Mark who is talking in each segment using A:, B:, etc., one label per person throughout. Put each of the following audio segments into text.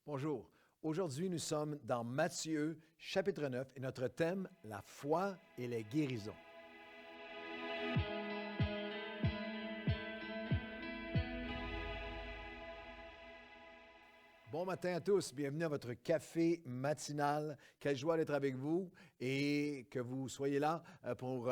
A: Bonjour. Aujourd'hui, nous sommes dans Matthieu, chapitre 9, et notre thème, la foi et les guérisons. Bon matin à tous, bienvenue à votre café matinal. Quelle joie d'être avec vous et que vous soyez là pour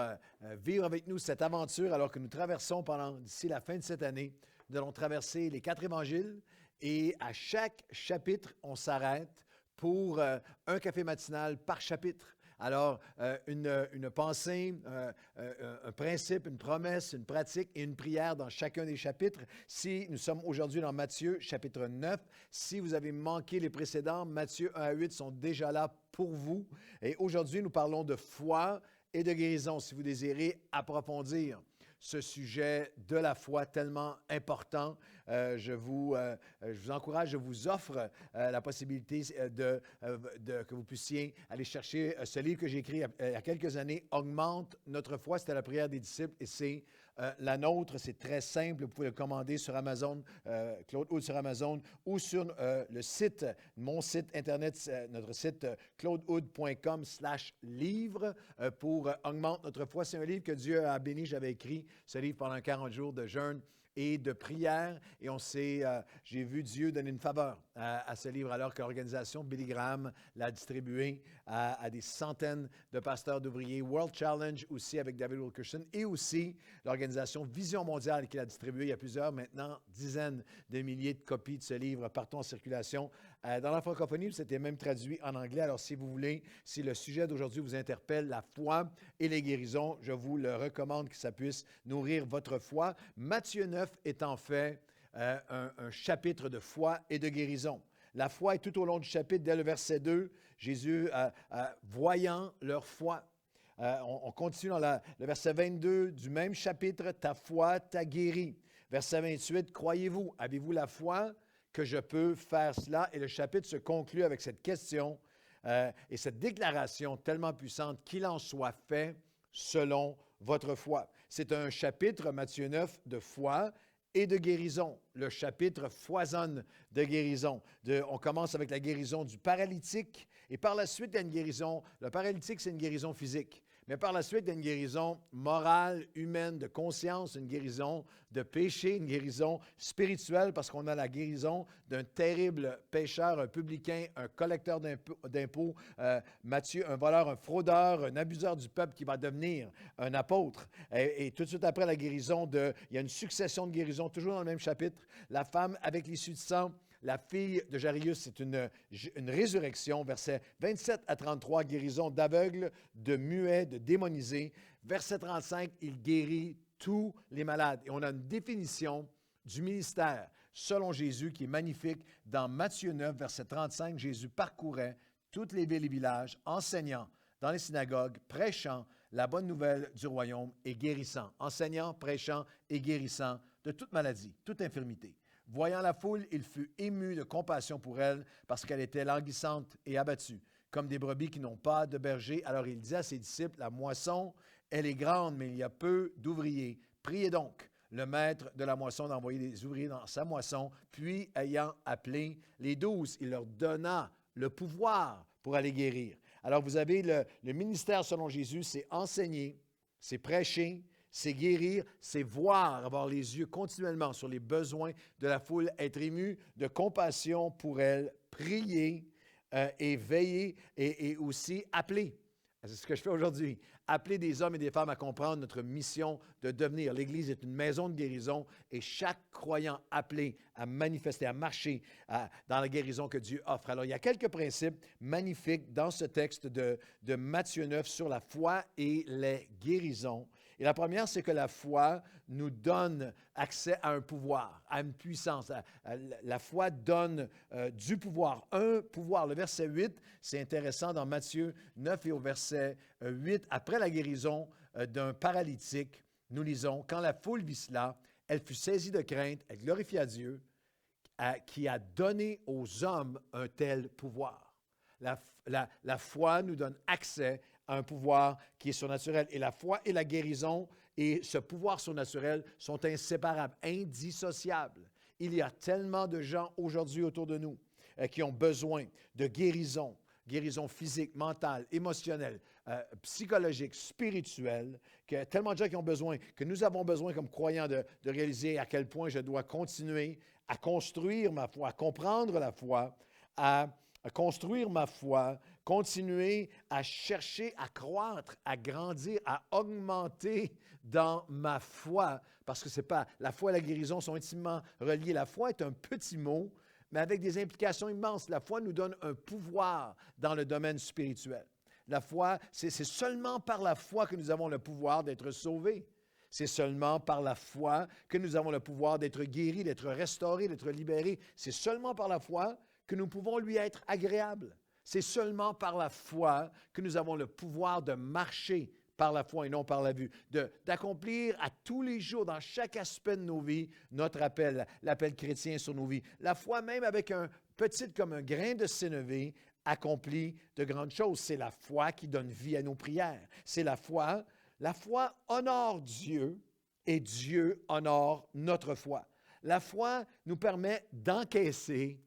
A: vivre avec nous cette aventure alors que nous traversons d'ici la fin de cette année. Nous allons traverser les 4 évangiles et à chaque chapitre, on s'arrête pour un café matinal par chapitre. Alors, une pensée, un principe, une promesse, une pratique et une prière dans chacun des chapitres. Si nous sommes aujourd'hui dans Matthieu, chapitre 9, si vous avez manqué les précédents, Matthieu 1 à 8 sont déjà là pour vous. Et aujourd'hui, nous parlons de foi et de guérison, si vous désirez approfondir ce sujet de la foi tellement important. Je vous encourage, je vous offre la possibilité que vous puissiez aller chercher ce livre que j'ai écrit il y a quelques années, « Augmente notre foi ». C'était la prière des disciples et c'est la nôtre. C'est très simple. Vous pouvez le commander sur Amazon, Claude Hood sur Amazon ou sur le site, mon site Internet, notre site claudehood.com/livre pour Augmente notre foi. C'est un livre que Dieu a béni. J'avais écrit ce livre pendant 40 jours de jeûne et de prière. Et j'ai vu Dieu donner une faveur à ce livre alors que l'organisation Billy Graham l'a distribué à des centaines de pasteurs d'ouvriers. World Challenge aussi avec David Wilkerson et aussi l'organisation Vision Mondiale qui l'a distribué. Il y a plusieurs maintenant dizaines de milliers de copies de ce livre partout en circulation. Dans la francophonie, c'était même traduit en anglais. Alors si vous voulez, si le sujet d'aujourd'hui vous interpelle, la foi et les guérisons, je vous le recommande que ça puisse nourrir votre foi. Matthieu 9 est en fait un chapitre de foi et de guérison. La foi est tout au long du chapitre, dès le verset 2, Jésus voyant leur foi. On continue dans le verset 22 du même chapitre, « Ta foi t'a guéri ». Verset 28, « Croyez-vous, avez-vous la foi que je peux faire cela ?» Et le chapitre se conclut avec cette question et cette déclaration tellement puissante, « Qu'il en soit fait selon votre foi ». C'est un chapitre, Matthieu 9, de foi et de guérison. Le chapitre foisonne de guérison. On commence avec la guérison du paralytique et par la suite, il y a une guérison. Le paralytique, c'est une guérison physique. Mais par la suite, il y a une guérison morale, humaine, de conscience, une guérison de péché, une guérison spirituelle parce qu'on a la guérison d'un terrible pécheur, un publicain, un collecteur d'impôts, Matthieu, un voleur, un fraudeur, un abuseur du peuple qui va devenir un apôtre. Et tout de suite après la guérison, il y a une succession de guérisons, toujours dans le même chapitre. La femme avec l'issue de sang, la fille de Jairus, c'est une résurrection. Versets 27 à 33, guérison d'aveugles, de muets, de démonisés. Verset 35, il guérit tous les malades. Et on a une définition du ministère selon Jésus qui est magnifique. Dans Matthieu 9, verset 35, Jésus parcourait toutes les villes et villages, enseignant dans les synagogues, prêchant la bonne nouvelle du royaume et guérissant. Enseignant, prêchant et guérissant de toute maladie, toute infirmité. Voyant la foule, il fut ému de compassion pour elle parce qu'elle était languissante et abattue, comme des brebis qui n'ont pas de berger. Alors il dit à ses disciples, la moisson, elle est grande, mais il y a peu d'ouvriers. Priez donc le maître de la moisson d'envoyer des ouvriers dans sa moisson. Puis, ayant appelé les 12, il leur donna le pouvoir pour aller guérir. Alors vous avez le ministère selon Jésus, c'est enseigner, c'est prêcher, c'est guérir, c'est voir, avoir les yeux continuellement sur les besoins de la foule, être ému de compassion pour elle, prier et veiller et aussi appeler. C'est ce que je fais aujourd'hui. Appeler des hommes et des femmes à comprendre notre mission de devenir. L'Église est une maison de guérison et chaque croyant appelé à manifester, à marcher dans la guérison que Dieu offre. Alors, il y a quelques principes magnifiques dans ce texte de Matthieu 9 sur la foi et les guérisons. Et la première, c'est que la foi nous donne accès à un pouvoir, à une puissance. La foi donne du pouvoir, un pouvoir. Le verset 8, c'est intéressant dans Matthieu 9 et au verset 8, après la guérison d'un paralytique, nous lisons, « Quand la foule vit cela, elle fut saisie de crainte, elle glorifia Dieu, qui a donné aux hommes un tel pouvoir. » La foi nous donne accès à un pouvoir qui est surnaturel. Et la foi et la guérison et ce pouvoir surnaturel sont inséparables, indissociables. Il y a tellement de gens aujourd'hui autour de nous qui ont besoin de guérison, guérison physique, mentale, émotionnelle, psychologique, spirituelle, que tellement de gens qui ont besoin, que nous avons besoin comme croyants de réaliser à quel point je dois continuer à construire ma foi, à comprendre la foi, à construire ma foi, continuer à chercher à croître, à grandir, à augmenter dans ma foi, parce que c'est pas la foi et la guérison sont intimement reliés. La foi est un petit mot, mais avec des implications immenses. La foi nous donne un pouvoir dans le domaine spirituel. La foi, c'est seulement par la foi que nous avons le pouvoir d'être sauvés. C'est seulement par la foi que nous avons le pouvoir d'être guéris, d'être restaurés, d'être libérés. C'est seulement par la foi que nous pouvons lui être agréables. C'est seulement par la foi que nous avons le pouvoir de marcher par la foi et non par la vue, d'accomplir à tous les jours, dans chaque aspect de nos vies, notre appel, l'appel chrétien sur nos vies. La foi, même avec un petit comme un grain de sénévé, accomplit de grandes choses. C'est la foi qui donne vie à nos prières. C'est la foi. La foi honore Dieu et Dieu honore notre foi. La foi nous permet d'encaisser,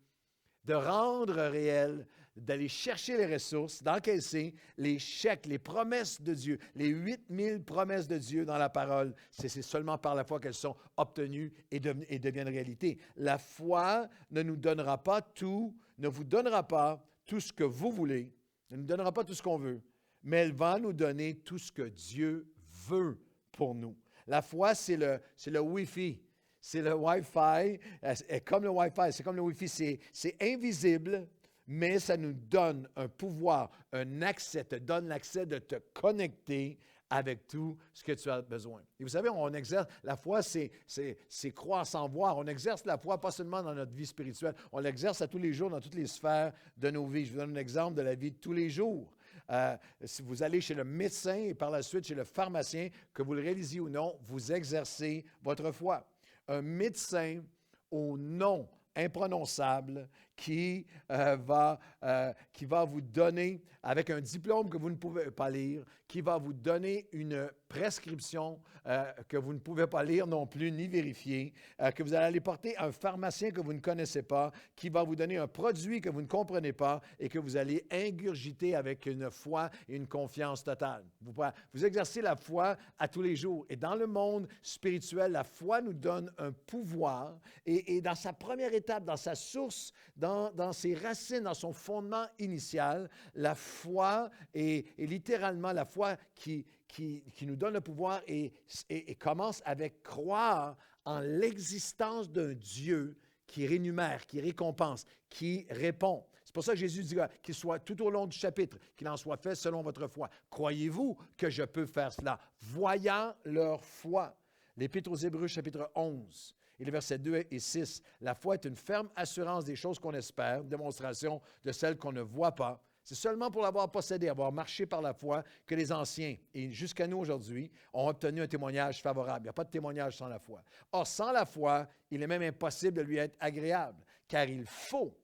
A: de rendre réel, d'aller chercher les ressources, d'encaisser les chèques, les promesses de Dieu, les 8000 promesses de Dieu dans la parole. C'est seulement par la foi qu'elles sont obtenues et deviennent réalité. La foi ne nous donnera pas tout, ne vous donnera pas tout ce que vous voulez, ne nous donnera pas tout ce qu'on veut, mais elle va nous donner tout ce que Dieu veut pour nous. La foi, c'est le Wi-Fi. C'est le Wi-Fi, comme le Wi-Fi, c'est comme le Wi-Fi, c'est invisible, mais ça nous donne un pouvoir, un accès, te donne l'accès de te connecter avec tout ce que tu as besoin. Et vous savez, on exerce, la foi, c'est croire sans voir. On exerce la foi pas seulement dans notre vie spirituelle, on l'exerce à tous les jours dans toutes les sphères de nos vies. Je vous donne un exemple de la vie de tous les jours. Si vous allez chez le médecin et par la suite chez le pharmacien, que vous le réalisiez ou non, vous exercez votre foi. Un médecin au nom imprononçable qui va vous donner, avec un diplôme que vous ne pouvez pas lire, qui va vous donner une prescription que vous ne pouvez pas lire non plus, ni vérifier, que vous allez aller porter à un pharmacien que vous ne connaissez pas, qui va vous donner un produit que vous ne comprenez pas et que vous allez ingurgiter avec une foi et une confiance totale. Vous exercez la foi à tous les jours. Et dans le monde spirituel, la foi nous donne un pouvoir et dans sa première étape, dans sa source, dans ses racines, dans son fondement initial, la foi est littéralement la foi qui nous donne le pouvoir et commence avec croire en l'existence d'un Dieu qui rémunère, qui récompense, qui répond. C'est pour ça que Jésus dit qu'il soit tout au long du chapitre, qu'il en soit fait selon votre foi. Croyez-vous que je peux faire cela? Voyant leur foi. L'Épître aux Hébreux, chapitre 11. Et les versets 2 et 6, la foi est une ferme assurance des choses qu'on espère, une démonstration de celles qu'on ne voit pas. C'est seulement pour l'avoir possédé, avoir marché par la foi, que les anciens, et jusqu'à nous aujourd'hui, ont obtenu un témoignage favorable. Il n'y a pas de témoignage sans la foi. Or, sans la foi, il est même impossible de lui être agréable, car il faut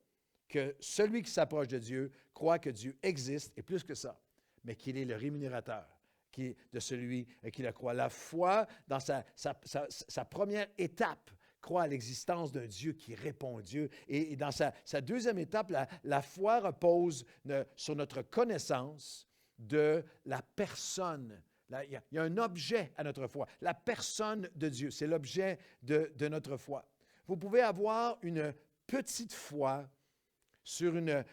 A: que celui qui s'approche de Dieu croit que Dieu existe, et plus que ça, mais qu'il est le rémunérateur de celui qui le croit. La foi, dans sa première étape, croit à l'existence d'un Dieu qui répond à Dieu. Et dans sa deuxième étape, la foi repose sur notre connaissance de la personne. Il y a un objet à notre foi. La personne de Dieu, c'est l'objet de notre foi. Vous pouvez avoir une petite foi sur une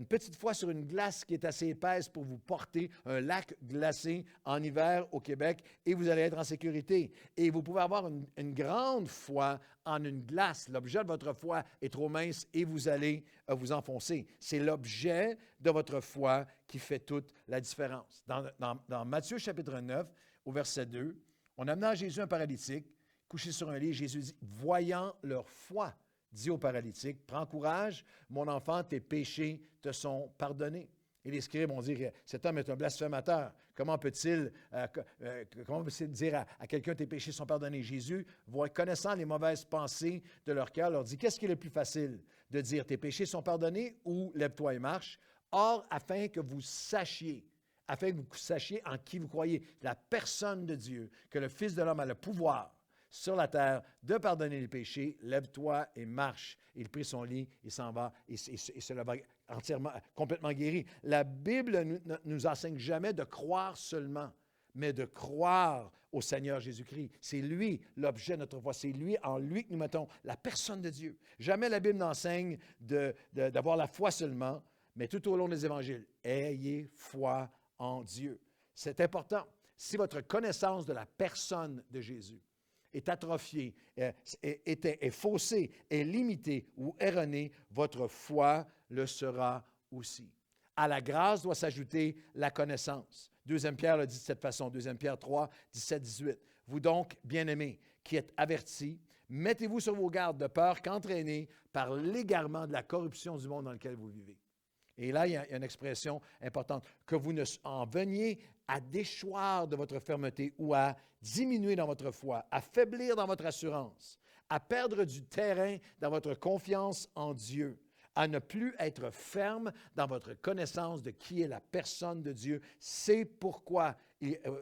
A: petite foi sur une glace qui est assez épaisse pour vous porter un lac glacé en hiver au Québec et vous allez être en sécurité. Et vous pouvez avoir une grande foi en une glace. L'objet de votre foi est trop mince et vous allez vous enfoncer. C'est l'objet de votre foi qui fait toute la différence. Dans Matthieu chapitre 9, au verset 2, on amena Jésus un paralytique, couché sur un lit. Jésus dit, voyant leur foi, dit au paralytique, prends courage, mon enfant, tes péchés te sont pardonnés. Et les scribes ont dit, cet homme est un blasphémateur. Comment peut-il dire à quelqu'un, tes péchés sont pardonnés? Jésus, connaissant les mauvaises pensées de leur cœur, leur dit, qu'est-ce qui est le plus facile de dire, tes péchés sont pardonnés ou lève-toi et marche? Or, afin que vous sachiez en qui vous croyez, la personne de Dieu, que le Fils de l'homme a le pouvoir, sur la terre de pardonner les péchés. Lève-toi et marche. Il prit son lit, il s'en va et se leva entièrement, complètement guéri. La Bible ne nous enseigne jamais de croire seulement, mais de croire au Seigneur Jésus-Christ. C'est lui l'objet de notre foi. C'est lui, en lui que nous mettons la personne de Dieu. Jamais la Bible n'enseigne d'avoir la foi seulement, mais tout au long des évangiles, ayez foi en Dieu. C'est important. Si votre connaissance de la personne de Jésus est atrophiée, est faussée, est limitée ou erronée, votre foi le sera aussi. À la grâce doit s'ajouter la connaissance. 2 Pierre le dit de cette façon, 2 Pierre 3, 17-18. Vous donc, bien-aimés, qui êtes avertis, mettez-vous sur vos gardes de peur qu'entraînés par l'égarement de la corruption du monde dans lequel vous vivez. Et là, il y a une expression importante, que vous ne en veniez à déchoir de votre fermeté ou à diminuer dans votre foi, à faiblir dans votre assurance, à perdre du terrain dans votre confiance en Dieu, à ne plus être ferme dans votre connaissance de qui est la personne de Dieu. C'est pourquoi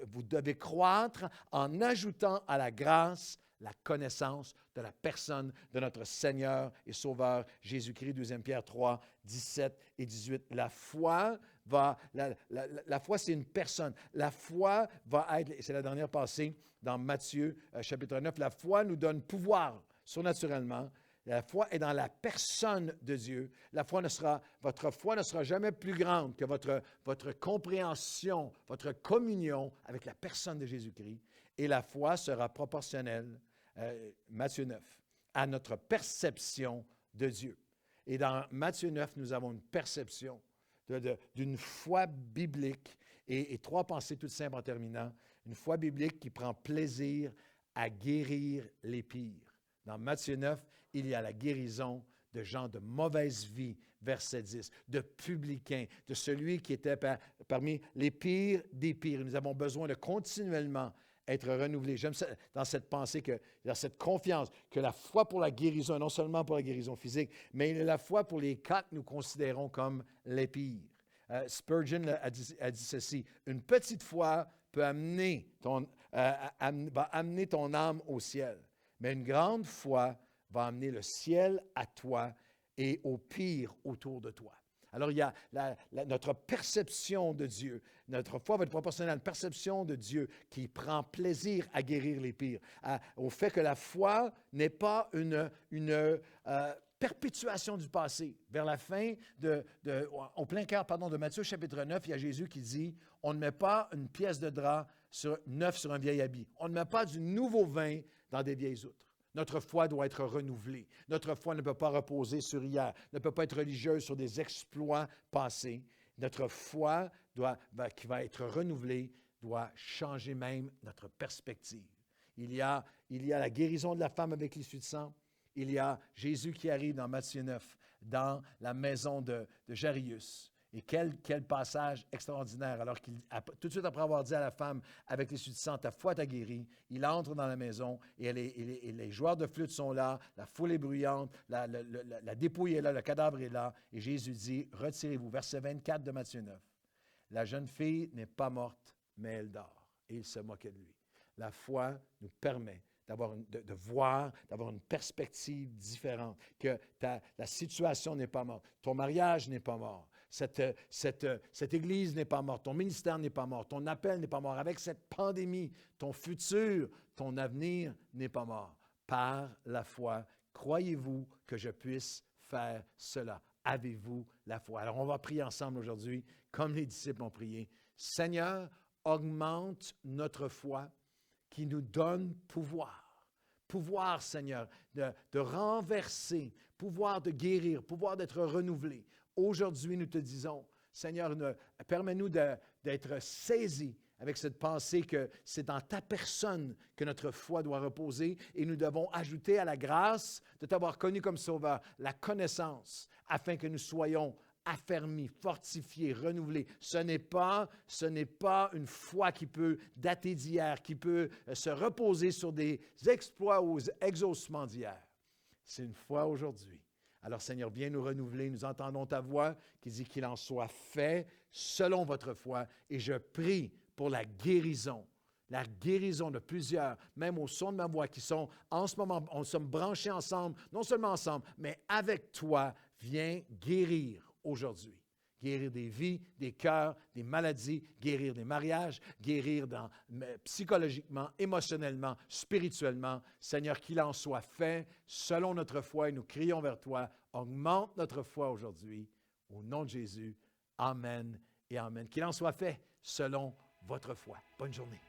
A: vous devez croître en ajoutant à la grâce la connaissance de la personne de notre Seigneur et Sauveur Jésus-Christ. 2 Pierre 3, 17 et 18. La foi, c'est une personne. La foi va être, c'est la dernière passée dans Matthieu chapitre 9, la foi nous donne pouvoir surnaturellement. La foi est dans la personne de Dieu. Votre foi ne sera jamais plus grande que votre compréhension, votre communion avec la personne de Jésus-Christ. Et la foi sera proportionnelle, Matthieu 9, à notre perception de Dieu. Et dans Matthieu 9, nous avons une perception d'une foi biblique et 3 pensées toutes simples en terminant. Une foi biblique qui prend plaisir à guérir les pires. Dans Matthieu 9, il y a la guérison de gens de mauvaise vie, verset 10, de publicains, de celui qui était parmi les pires des pires. Nous avons besoin de continuellement être renouvelés. J'aime ça, dans cette pensée, dans cette confiance, que la foi pour la guérison, non seulement pour la guérison physique, mais la foi pour les cas que nous considérons comme les pires. Spurgeon a dit ceci, « Une petite foi peut amener va amener ton âme au ciel, mais une grande foi va amener le ciel à toi et au pire autour de toi. » Alors, il y a notre perception de Dieu. Notre foi va être proportionnelle à une perception de Dieu qui prend plaisir à guérir les pires. Au fait que la foi n'est pas une perpétuation du passé. Vers la fin, au plein cœur de Matthieu chapitre 9, il y a Jésus qui dit, « On ne met pas une pièce de drap neuf sur un vieil habit. On ne met pas du nouveau vin dans des vieilles outres. » Notre foi doit être renouvelée. Notre foi ne peut pas reposer sur hier, ne peut pas être religieuse sur des exploits passés. Notre foi qui va être renouvelée doit changer même notre perspective. Il y a la guérison de la femme avec l'issue de sang. Il y a Jésus qui arrive dans Matthieu 9, dans la maison de Jairus. Et quel passage extraordinaire, alors qu'il, tout de suite après avoir dit à la femme, avec l'issue du sang, ta foi t'a guéri, il entre dans la maison et les joueurs de flûte sont là, la foule est bruyante, la dépouille est là, le cadavre est là, et Jésus dit, retirez-vous. Verset 24 de Matthieu 9. La jeune fille n'est pas morte, mais elle dort. Et il se moquait de lui. La foi nous permet de voir, d'avoir une perspective différente, que la situation n'est pas morte, ton mariage n'est pas mort. Cette église n'est pas morte, ton ministère n'est pas mort, ton appel n'est pas mort. Avec cette pandémie, ton futur, ton avenir n'est pas mort. Par la foi, croyez-vous que je puisse faire cela? Avez-vous la foi? Alors, on va prier ensemble aujourd'hui, comme les disciples ont prié. Seigneur, augmente notre foi qui nous donne pouvoir. Pouvoir, Seigneur, de renverser, pouvoir de guérir, pouvoir d'être renouvelé. Aujourd'hui, nous te disons, Seigneur, permets-nous d'être saisis avec cette pensée que c'est dans ta personne que notre foi doit reposer et nous devons ajouter à la grâce de t'avoir connu comme Sauveur la connaissance afin que nous soyons affermis, fortifiés, renouvelés. Ce n'est pas une foi qui peut dater d'hier, qui peut se reposer sur des exploits ou exaucements d'hier. C'est une foi aujourd'hui. Alors, Seigneur, viens nous renouveler. Nous entendons ta voix qui dit qu'il en soit fait selon votre foi. Et je prie pour la guérison la guérison de plusieurs, même au son de ma voix, qui sont en ce moment, on sommes branchés ensemble, non seulement ensemble, mais avec toi, viens guérir aujourd'hui. Guérir des vies, des cœurs, des maladies, guérir des mariages, guérir psychologiquement, émotionnellement, spirituellement. Seigneur, qu'il en soit fait selon notre foi et nous crions vers toi. Augmente notre foi aujourd'hui. Au nom de Jésus, amen et amen. Qu'il en soit fait selon votre foi. Bonne journée.